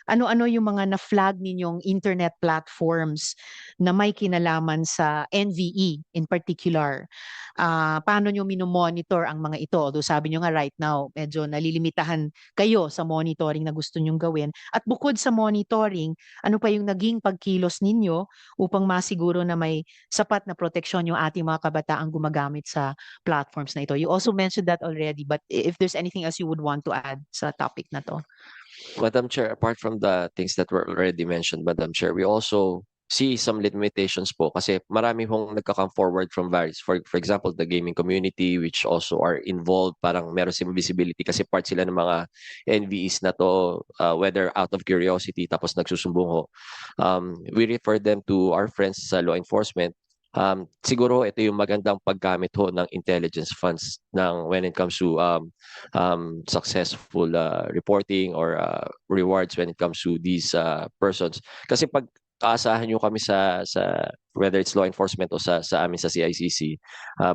ano-ano yung mga na-flag ninyong internet platforms na may kinalaman sa NVE in particular? Paano nyo minomonitor ang mga ito? Although sabi nyo nga right now, medyo nalilimitahan kayo sa monitoring na gusto nyong gawin. At bukod sa monitoring, ano pa yung naging pagkilos ninyo upang masiguro na may sapat na proteksyon yung ating mga kabataang gumagamit sa platforms na ito? You also mentioned that already, but if there's anything else you would want to add sa topic na to. Madam Chair, apart from the things that were already mentioned, Madam Chair, we also see some limitations po kasi marami hong nagka-come forward from various, for example, the gaming community which also are involved, parang meron silang visibility kasi part sila ng mga NVEs na to, whether out of curiosity tapos nagsusumbong ho. We refer them to our friends sa law enforcement. Siguro ito yung magandang paggamit ho ng intelligence funds ng when it comes to successful reporting or rewards when it comes to these persons. Kasi pag aasahan nyo kami sa whether it's law enforcement o sa amin sa CICC,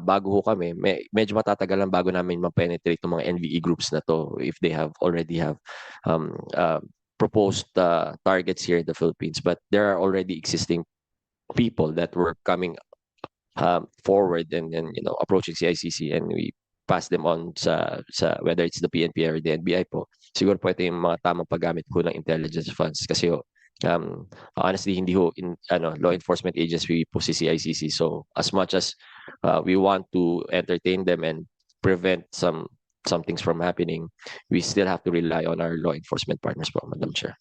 bago ho kami, medyo matatagalan bago namin ma-penetrate ng mga NVE groups na to if they already have um, uh, proposed targets here in the Philippines. But there are already existing people that were coming forward and approaching CICC, and we pass them on sa whether it's the PNP or the NBI po. Siguro po ito yung mga tamang paggamit po ng intelligence funds kasi honestly hindi ho law enforcement agency po si CICC, so as much as we want to entertain them and prevent some things from happening, we still have to rely on our law enforcement partners po, Madam Chair.